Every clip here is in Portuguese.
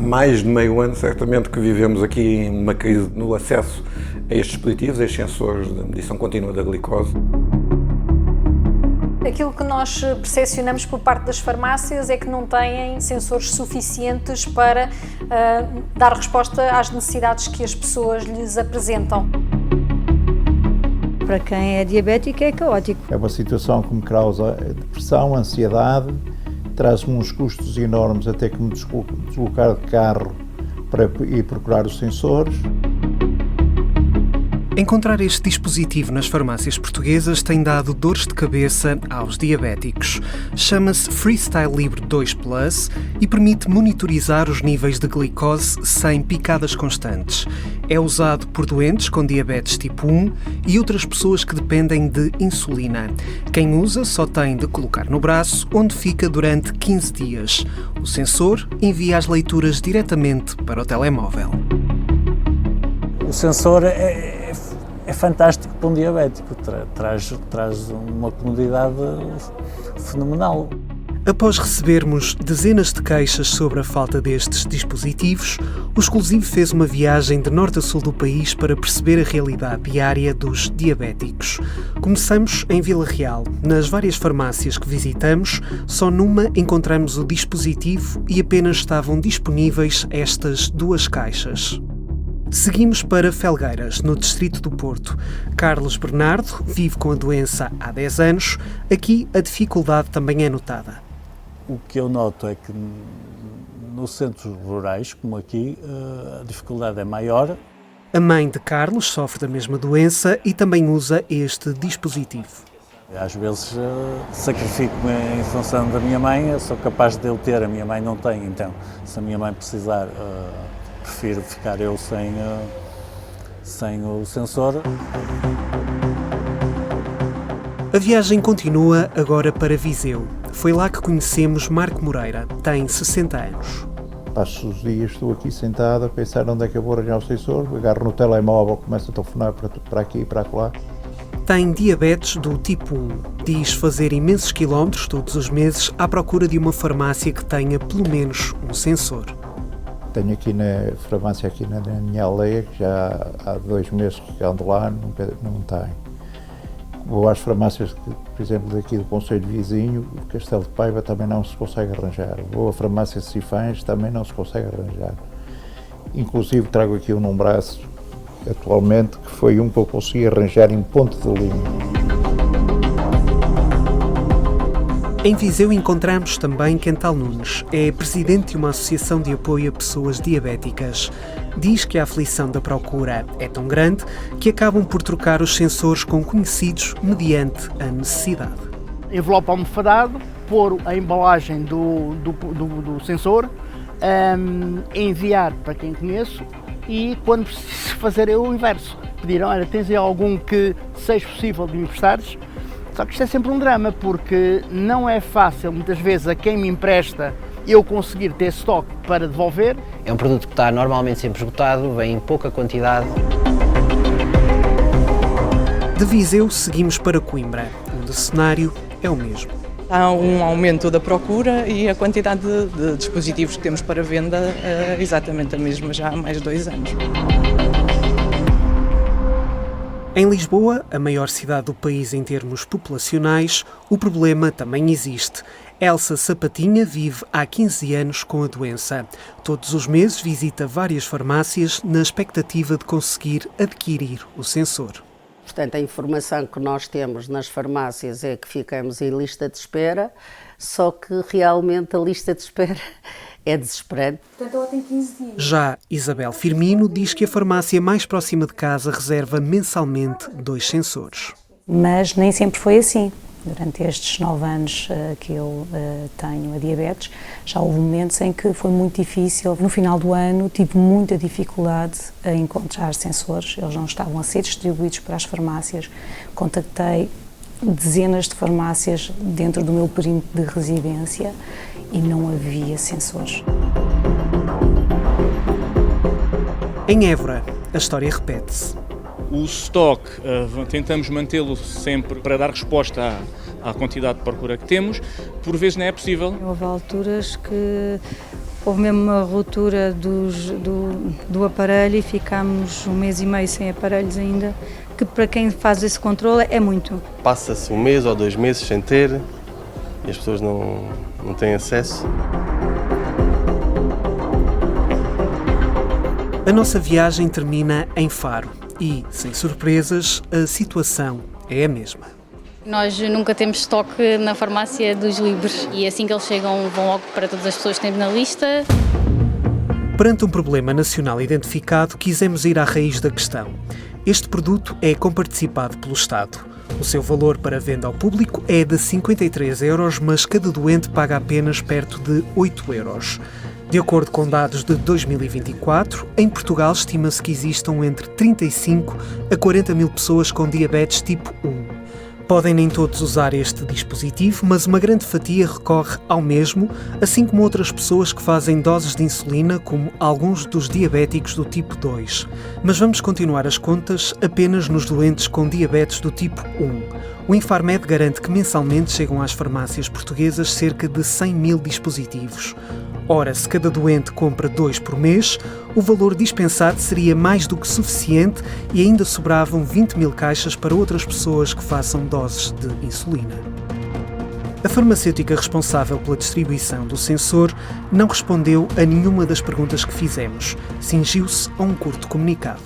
mais de meio ano, certamente, que vivemos aqui uma crise no acesso a estes dispositivos, a estes sensores de medição contínua da glicose. Aquilo que nós percepcionamos por parte das farmácias é que não têm sensores suficientes para dar resposta às necessidades que as pessoas lhes apresentam. Para quem é diabético é caótico. É uma situação que me causa depressão, ansiedade, traz-me uns custos enormes até que me deslocar de carro para ir procurar os sensores. Encontrar este dispositivo nas farmácias portuguesas tem dado dores de cabeça aos diabéticos. Chama-se Freestyle Libre 2 Plus e permite monitorizar os níveis de glicose sem picadas constantes. É usado por doentes com diabetes tipo 1 e outras pessoas que dependem de insulina. Quem usa só tem de colocar no braço, onde fica durante 15 dias. O sensor envia as leituras diretamente para o telemóvel. O sensor é fantástico para um diabético, traz uma comodidade fenomenal. Após recebermos dezenas de queixas sobre a falta destes dispositivos, o Exclusivo fez uma viagem de norte a sul do país para perceber a realidade diária dos diabéticos. Começamos em Vila Real. Nas várias farmácias que visitamos, só numa encontramos o dispositivo e apenas estavam disponíveis estas 2 caixas. Seguimos para Felgueiras, no distrito do Porto. Carlos Bernardo vive com a doença há 10 anos. Aqui a dificuldade também é notada. O que eu noto é que nos centros rurais, como aqui, a dificuldade é maior. A mãe de Carlos sofre da mesma doença e também usa este dispositivo. Às vezes sacrifico-me em função da minha mãe, eu sou capaz de eu ter, a minha mãe não tem, então se a minha mãe precisar, prefiro ficar eu sem o sensor. A viagem continua agora para Viseu. Foi lá que conhecemos Marco Moreira, tem 60 anos. Passo os dias, estou aqui sentado a pensar onde é que eu vou arranjar o sensor, agarro no telemóvel, começo a telefonar para aqui e para lá. Tem diabetes do tipo 1. Diz fazer imensos quilómetros todos os meses à procura de uma farmácia que tenha pelo menos um sensor. Tenho aqui na farmácia, aqui na minha aldeia, que já há 2 meses que ando lá, não tem. Vou às farmácias, por exemplo, daqui do concelho vizinho, Castelo de Paiva, também não se consegue arranjar. Vou à farmácia de Sifães, também não se consegue arranjar. Inclusive trago aqui um num braço, atualmente, que foi um que eu consegui arranjar em Ponte de Linho. Em Viseu encontramos também Quental Nunes. É presidente de uma associação de apoio a pessoas diabéticas. Diz que a aflição da procura é tão grande que acabam por trocar os sensores com conhecidos mediante a necessidade. Envelope almofadado, pôr a embalagem do sensor, enviar para quem conheço e quando preciso fazer o inverso. Pediram, olha, tens aí algum que seja possível de me emprestares? Só que isto é sempre um drama, porque não é fácil, muitas vezes, a quem me empresta eu conseguir ter estoque para devolver. É um produto que está normalmente sempre esgotado, vem em pouca quantidade. De Viseu seguimos para Coimbra, onde o cenário é o mesmo. Há um aumento da procura e a quantidade de dispositivos que temos para venda é exatamente a mesma já há mais de 2 anos. Em Lisboa, a maior cidade do país em termos populacionais, o problema também existe. Elsa Sapatinha vive há 15 anos com a doença. Todos os meses visita várias farmácias na expectativa de conseguir adquirir o sensor. Portanto, a informação que nós temos nas farmácias é que ficamos em lista de espera, só que realmente a lista de espera é desesperante. Portanto, ela tem 15 dias. Já Isabel Firmino diz que a farmácia mais próxima de casa reserva mensalmente 2 sensores. Mas nem sempre foi assim. Durante estes 9 anos que eu tenho a diabetes, já houve momentos em que foi muito difícil. No final do ano tive muita dificuldade a encontrar sensores, eles não estavam a ser distribuídos para as farmácias. Contactei dezenas de farmácias dentro do meu perímetro de residência e não havia sensores. Em Évora, a história repete-se. O estoque, tentamos mantê-lo sempre para dar resposta à quantidade de procura que temos. Por vezes não é possível. Houve alturas que Houve mesmo uma ruptura do aparelho e ficámos 1 mês e meio sem aparelhos ainda, que para quem faz esse controle é muito. Passa-se 1 mês ou 2 meses sem ter e as pessoas não têm acesso. A nossa viagem termina em Faro e, sem surpresas, a situação é a mesma. Nós nunca temos estoque na farmácia dos livros e assim que eles chegam vão logo para todas as pessoas que temos na lista. Perante um problema nacional identificado, quisemos ir à raiz da questão. Este produto é comparticipado pelo Estado. O seu valor para venda ao público é de 53 €, mas cada doente paga apenas perto de 8 €. De acordo com dados de 2024, em Portugal estima-se que existam entre 35 a 40 mil pessoas com diabetes tipo 1. Podem nem todos usar este dispositivo, mas uma grande fatia recorre ao mesmo, assim como outras pessoas que fazem doses de insulina, como alguns dos diabéticos do tipo 2. Mas vamos continuar as contas apenas nos doentes com diabetes do tipo 1. O Infarmed garante que mensalmente chegam às farmácias portuguesas cerca de 100 mil dispositivos. Ora, se cada doente compra 2 por mês, o valor dispensado seria mais do que suficiente e ainda sobravam 20 mil caixas para outras pessoas que façam doses de insulina. A farmacêutica responsável pela distribuição do sensor não respondeu a nenhuma das perguntas que fizemos. Cingiu-se a um curto comunicado.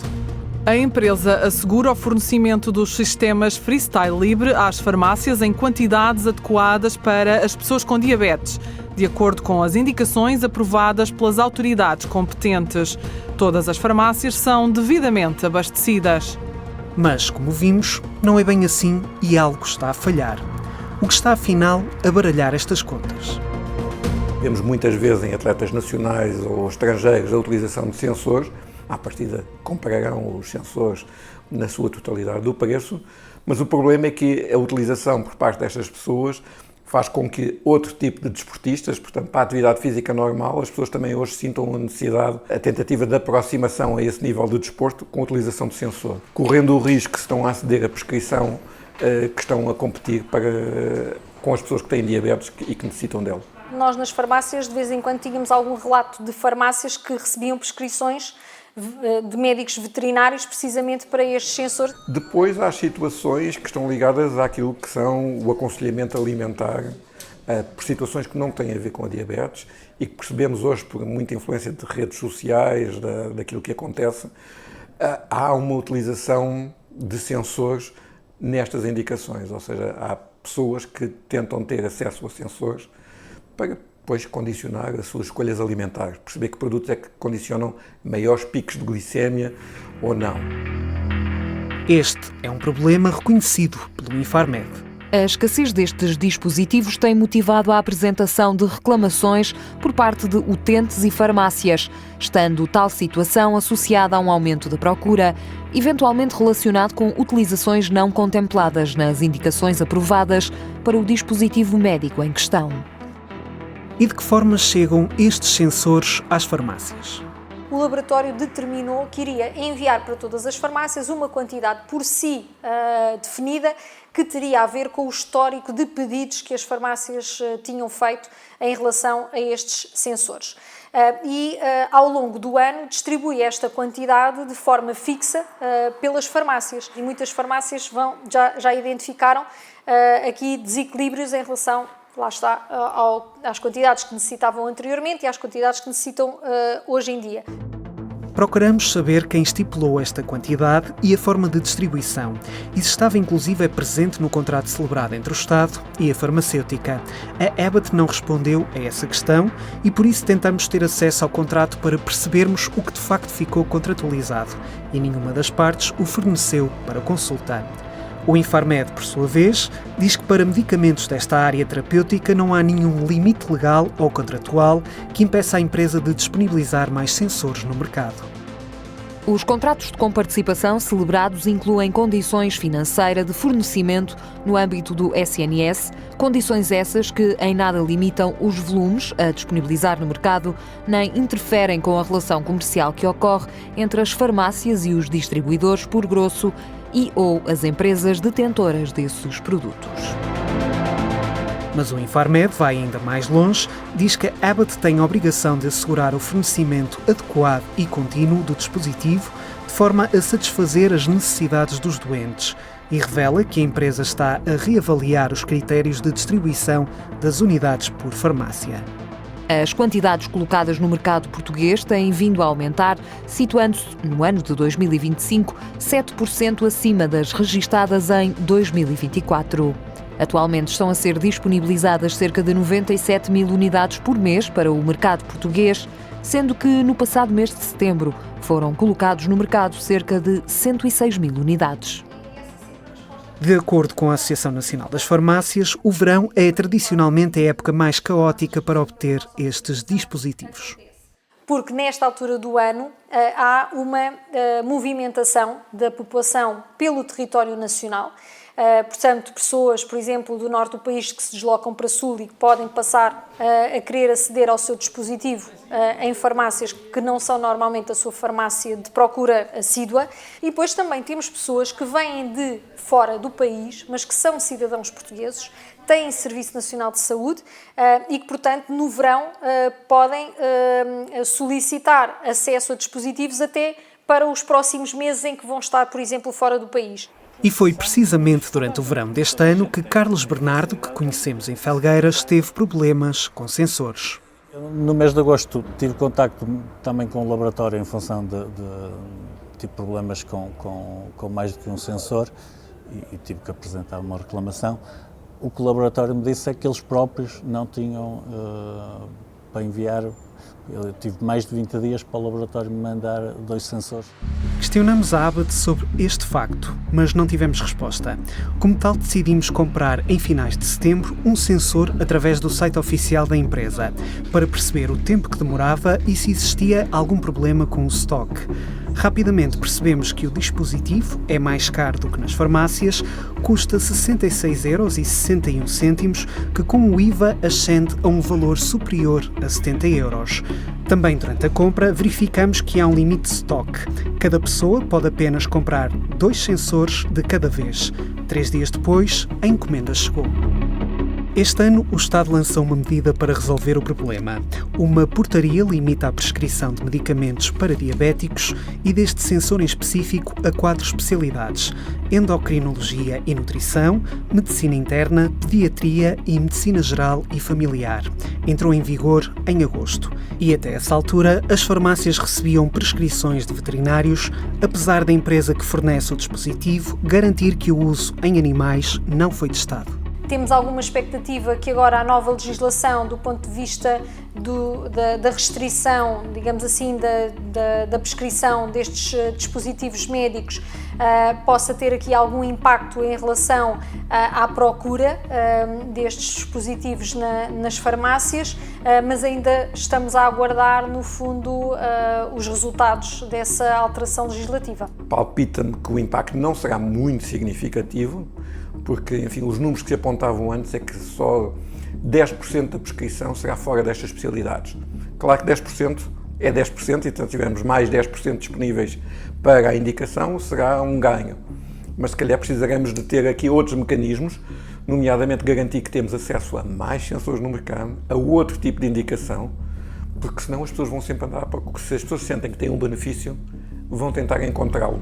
A empresa assegura o fornecimento dos sistemas Freestyle Libre às farmácias em quantidades adequadas para as pessoas com diabetes, de acordo com as indicações aprovadas pelas autoridades competentes. Todas as farmácias são devidamente abastecidas. Mas, como vimos, não é bem assim e algo está a falhar. O que está, afinal, a baralhar estas contas? Vemos muitas vezes em atletas nacionais ou estrangeiros a utilização de sensores. À partida, comprarão os sensores na sua totalidade do preço, mas o problema é que a utilização por parte destas pessoas faz com que outro tipo de desportistas, portanto, para a atividade física normal, as pessoas também hoje sintam a necessidade, a tentativa de aproximação a esse nível de desporto com a utilização de sensor, correndo o risco que estão a aceder à prescrição, que estão a competir com as pessoas que têm diabetes e que necessitam dela. Nós nas farmácias, de vez em quando, tínhamos algum relato de farmácias que recebiam prescrições de médicos veterinários precisamente para estes sensores. Depois há situações que estão ligadas àquilo que são o aconselhamento alimentar, por situações que não têm a ver com a diabetes e que percebemos hoje por muita influência de redes sociais, daquilo que acontece, há uma utilização de sensores nestas indicações, ou seja, há pessoas que tentam ter acesso a sensores para depois condicionar as suas escolhas alimentares, perceber que produtos é que condicionam maiores picos de glicémia ou não. Este é um problema reconhecido pelo Infarmed. A escassez destes dispositivos tem motivado a apresentação de reclamações por parte de utentes e farmácias, estando tal situação associada a um aumento da procura, eventualmente relacionado com utilizações não contempladas nas indicações aprovadas para o dispositivo médico em questão. E de que forma chegam estes sensores às farmácias? O laboratório determinou que iria enviar para todas as farmácias uma quantidade por si definida que teria a ver com o histórico de pedidos que as farmácias tinham feito em relação a estes sensores. Ao longo do ano distribui esta quantidade de forma fixa pelas farmácias e muitas farmácias já identificaram aqui desequilíbrios em relação, lá está, às quantidades que necessitavam anteriormente e às quantidades que necessitam hoje em dia. Procuramos saber quem estipulou esta quantidade e a forma de distribuição e se estava inclusive presente no contrato celebrado entre o Estado e a farmacêutica. A Abbott não respondeu a essa questão e por isso tentamos ter acesso ao contrato para percebermos o que de facto ficou contratualizado e nenhuma das partes o forneceu para consulta. O Infarmed, por sua vez, diz que para medicamentos desta área terapêutica não há nenhum limite legal ou contratual que impeça a empresa de disponibilizar mais sensores no mercado. Os contratos de comparticipação celebrados incluem condições financeiras de fornecimento no âmbito do SNS, condições essas que em nada limitam os volumes a disponibilizar no mercado, nem interferem com a relação comercial que ocorre entre as farmácias e os distribuidores por grosso e ou as empresas detentoras desses produtos. Mas o Infarmed vai ainda mais longe, diz que a Abbott tem a obrigação de assegurar o fornecimento adequado e contínuo do dispositivo, de forma a satisfazer as necessidades dos doentes, e revela que a empresa está a reavaliar os critérios de distribuição das unidades por farmácia. As quantidades colocadas no mercado português têm vindo a aumentar, situando-se, no ano de 2025, 7% acima das registadas em 2024. Atualmente estão a ser disponibilizadas cerca de 97 mil unidades por mês para o mercado português, sendo que no passado mês de setembro foram colocados no mercado cerca de 106 mil unidades. De acordo com a Associação Nacional das Farmácias, o verão é tradicionalmente a época mais caótica para obter estes dispositivos. Porque nesta altura do ano há uma movimentação da população pelo território nacional. Portanto, pessoas, por exemplo, do norte do país que se deslocam para o sul e que podem passar a querer aceder ao seu dispositivo em farmácias que não são normalmente a sua farmácia de procura assídua. E depois também temos pessoas que vêm de fora do país, mas que são cidadãos portugueses, têm Serviço Nacional de Saúde e que, portanto, no verão podem solicitar acesso a dispositivos até para os próximos meses em que vão estar, por exemplo, fora do país. E foi precisamente durante o verão deste ano que Carlos Bernardo, que conhecemos em Felgueiras, teve problemas com sensores. No mês de agosto tive contacto também com o laboratório em função de problemas com mais do que um sensor e tive que apresentar uma reclamação. O que o laboratório me disse é que eles próprios não tinham para enviar. Eu tive mais de 20 dias para o laboratório me mandar 2 sensores. Questionamos a Abbott sobre este facto, mas não tivemos resposta. Como tal, decidimos comprar, em finais de setembro, um sensor através do site oficial da empresa, para perceber o tempo que demorava e se existia algum problema com o estoque. Rapidamente percebemos que o dispositivo é mais caro do que nas farmácias, custa 66,61€, que com o IVA ascende a um valor superior a 70€. Também durante a compra verificamos que há um limite de estoque. Cada pessoa pode apenas comprar 2 sensores de cada vez. 3 dias depois, a encomenda chegou. Este ano, o Estado lançou uma medida para resolver o problema. Uma portaria limita a prescrição de medicamentos para diabéticos e deste sensor em específico a 4 especialidades: endocrinologia e nutrição, medicina interna, pediatria e medicina geral e familiar. Entrou em vigor em agosto. E até essa altura, as farmácias recebiam prescrições de veterinários, apesar da empresa que fornece o dispositivo garantir que o uso em animais não foi testado. Temos alguma expectativa que agora a nova legislação, do ponto de vista da restrição, digamos assim, da prescrição destes dispositivos médicos, possa ter aqui algum impacto em relação à procura destes dispositivos nas farmácias, mas ainda estamos a aguardar, no fundo, os resultados dessa alteração legislativa. Palpita-me que o impacto não será muito significativo, porque, enfim, os números que se apontavam antes é que só 10% da prescrição será fora destas especialidades. Claro que 10% é 10%, e então tivermos mais 10% disponíveis para a indicação, será um ganho. Mas se calhar precisaremos de ter aqui outros mecanismos, nomeadamente garantir que temos acesso a mais sensores no mercado, a outro tipo de indicação, porque senão as pessoas vão sempre andar, porque se as pessoas sentem que têm um benefício, vão tentar encontrá-lo.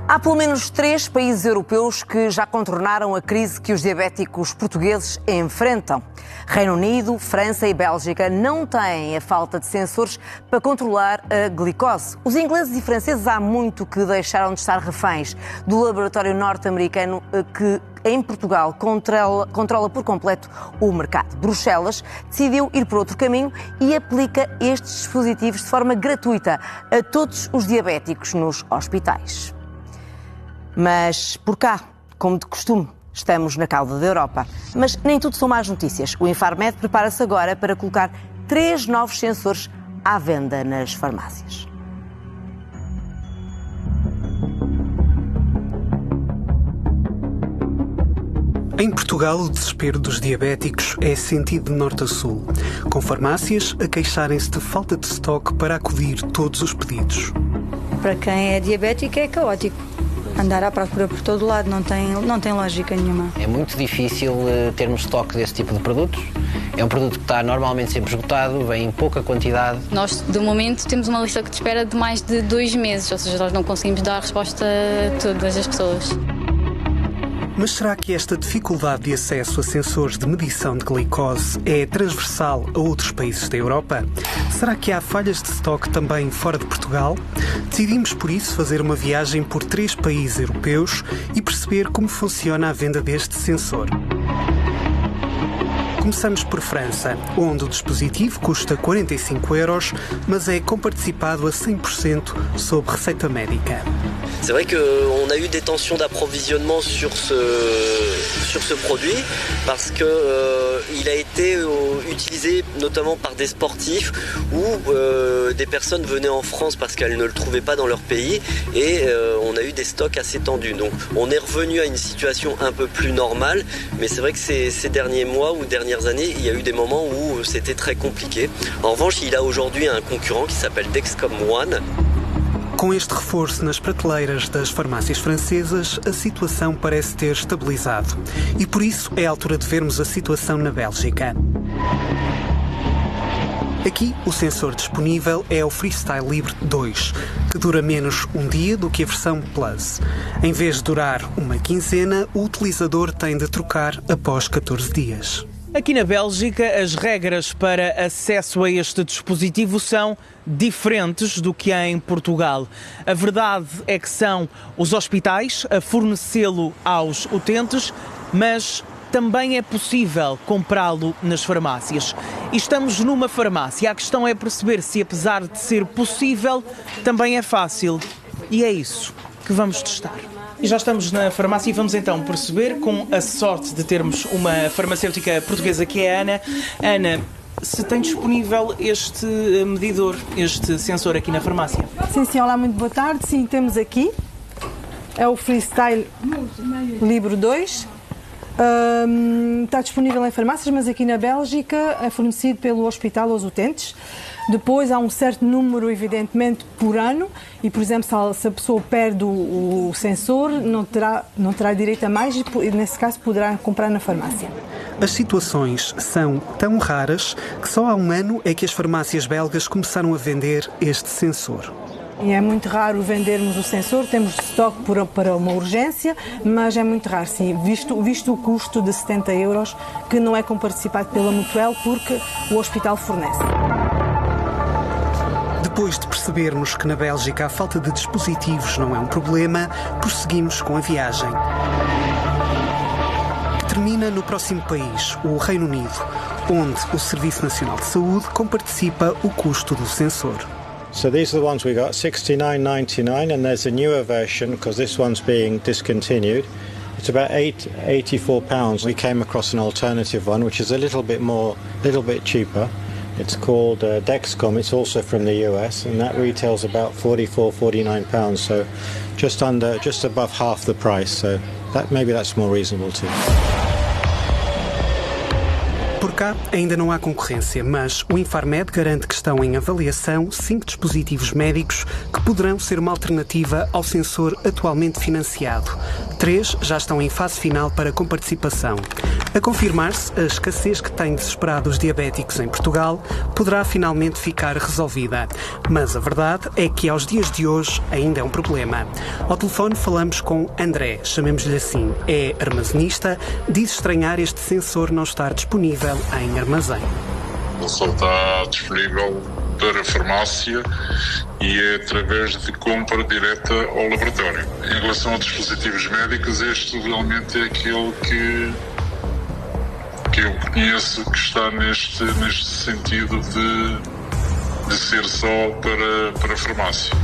Há pelo menos 3 países europeus que já contornaram a crise que os diabéticos portugueses enfrentam. Reino Unido, França e Bélgica não têm a falta de sensores para controlar a glicose. Os ingleses e franceses há muito que deixaram de estar reféns do laboratório norte-americano que em Portugal controla por completo o mercado. Bruxelas decidiu ir por outro caminho e aplica estes dispositivos de forma gratuita a todos os diabéticos nos hospitais. Mas por cá, como de costume, estamos na cauda da Europa. Mas nem tudo são más notícias. O Infarmed prepara-se agora para colocar 3 novos sensores à venda nas farmácias. Em Portugal, o desespero dos diabéticos é sentido de norte a sul, com farmácias a queixarem-se de falta de estoque para acudir todos os pedidos. Para quem é diabético é caótico. Andar à procura por todo lado não tem lógica nenhuma. É muito difícil termos estoque desse tipo de produtos. É um produto que está normalmente sempre esgotado, vem em pouca quantidade. Nós, de momento, temos uma lista de espera de mais de 2 meses, ou seja, nós não conseguimos dar resposta a todas as pessoas. Mas será que esta dificuldade de acesso a sensores de medição de glicose é transversal a outros países da Europa? Será que há falhas de estoque também fora de Portugal? Decidimos, por isso, fazer uma viagem por 3 países europeus e perceber como funciona a venda deste sensor. Começamos por França, onde o dispositivo custa 45 €, mas é comparticipado a 100% sob receita médica. C'est vrai qu'on a eu des tensions d'approvisionnement sur ce produit parce que il a été utilisé notamment par des sportifs ou des personnes venaient en France parce qu'elles ne le trouvaient pas dans leur pays et on a eu des stocks assez tendus. Donc on est revenu à une situation un peu plus normale, mais c'est vrai que ces derniers mois ou dernières années, il y a eu des moments où c'était très compliqué. En revanche, il a aujourd'hui un concurrent qui s'appelle Dexcom One. Com este reforço nas prateleiras das farmácias francesas, a situação parece ter estabilizado. E por isso é a altura de vermos a situação na Bélgica. Aqui, o sensor disponível é o Freestyle Libre 2, que dura menos um dia do que a versão Plus. Em vez de durar uma quinzena, o utilizador tem de trocar após 14 dias. Aqui na Bélgica, as regras para acesso a este dispositivo são diferentes do que há em Portugal. A verdade é que são os hospitais a fornecê-lo aos utentes, mas também é possível comprá-lo nas farmácias. E estamos numa farmácia. A questão é perceber se, apesar de ser possível, também é fácil. E é isso que vamos testar. E já estamos na farmácia e vamos então perceber, com a sorte de termos uma farmacêutica portuguesa que é a Ana. Ana, se tem disponível este medidor, este sensor aqui na farmácia? Sim, olá, muito boa tarde. Sim, temos aqui. É o Freestyle Libre 2. Está disponível em farmácias, mas aqui na Bélgica é fornecido pelo hospital aos utentes. Depois há um certo número, evidentemente, por ano e, por exemplo, se a pessoa perde o sensor, não terá direito a mais e, nesse caso, poderá comprar na farmácia. As situações são tão raras que só há um ano é que as farmácias belgas começaram a vender este sensor. É muito raro vendermos o sensor, temos estoque para uma urgência, mas é muito raro, sim, visto o custo de 70 €, que não é comparticipado pela Mutuel porque o hospital fornece. Depois de percebermos que na Bélgica a falta de dispositivos não é um problema, prosseguimos com a viagem. Que termina no próximo país, o Reino Unido, onde o Serviço Nacional de Saúde comparticipa o custo do sensor. So these are the ones we got, $69.99, and there's a newer version because this one's being discontinued. It's about £84. We came across an alternative one which is a little bit cheaper. It's called Dexcom. It's also from the US, and that retails about £49, so just above half the price. So maybe that's more reasonable too. Por cá ainda não há concorrência, mas o Infarmed garante que estão em avaliação 5 dispositivos médicos que poderão ser uma alternativa ao sensor atualmente financiado. 3 já estão em fase final para comparticipação. A confirmar-se, a escassez que tem desesperado os diabéticos em Portugal poderá finalmente ficar resolvida. Mas a verdade é que aos dias de hoje ainda é um problema. Ao telefone falamos com André, chamemos-lhe assim. É armazenista, diz estranhar este sensor não estar disponível em armazém. Ele só está disponível para farmácia e é através de compra direta ao laboratório. Em relação a dispositivos médicos, este realmente é aquele que eu conheço que está neste sentido de ser só para farmácia.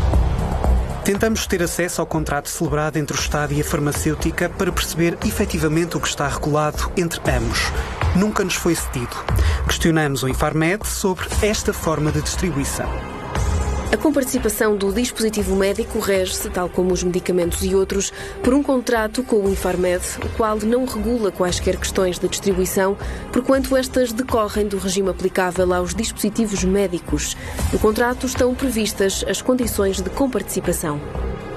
Tentamos ter acesso ao contrato celebrado entre o Estado e a farmacêutica para perceber efetivamente o que está regulado entre ambos. nunca nos foi cedido. Questionamos o Infarmed sobre esta forma de distribuição. A comparticipação do dispositivo médico rege-se, tal como os medicamentos e outros, por um contrato com o Infarmed, o qual não regula quaisquer questões de distribuição, porquanto estas decorrem do regime aplicável aos dispositivos médicos. No contrato estão previstas as condições de comparticipação.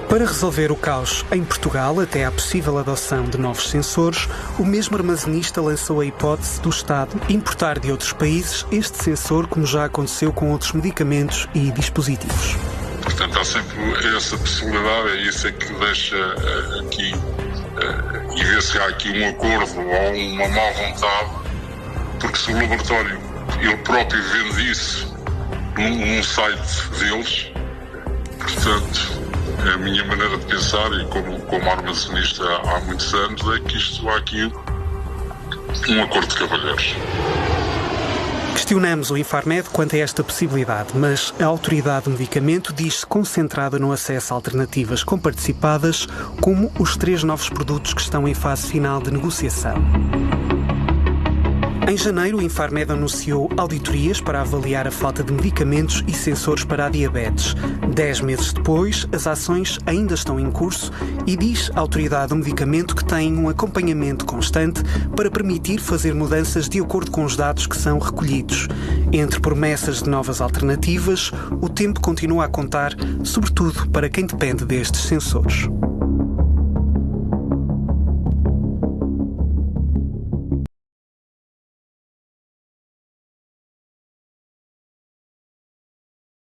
Para resolver o caos em Portugal, até à possível adoção de novos sensores, o mesmo armazenista lançou a hipótese do Estado importar de outros países este sensor, como já aconteceu com outros medicamentos e dispositivos. Portanto, há sempre essa possibilidade, é isso que deixa aqui, e vê se há aqui um acordo ou uma má vontade, porque se o laboratório ele próprio vende isso num site deles, portanto, a minha maneira de pensar, e como armazenista há muitos anos, é que há aqui um acordo de cavalheiros. Questionamos o Infarmed quanto a esta possibilidade, mas a Autoridade do Medicamento diz-se concentrada no acesso a alternativas comparticipadas, como os 3 novos produtos que estão em fase final de negociação. Em janeiro, o Infarmed anunciou auditorias para avaliar a falta de medicamentos e sensores para a diabetes. 10 meses depois, as ações ainda estão em curso e diz a Autoridade do Medicamento que tem um acompanhamento constante para permitir fazer mudanças de acordo com os dados que são recolhidos. Entre promessas de novas alternativas, o tempo continua a contar, sobretudo para quem depende destes sensores.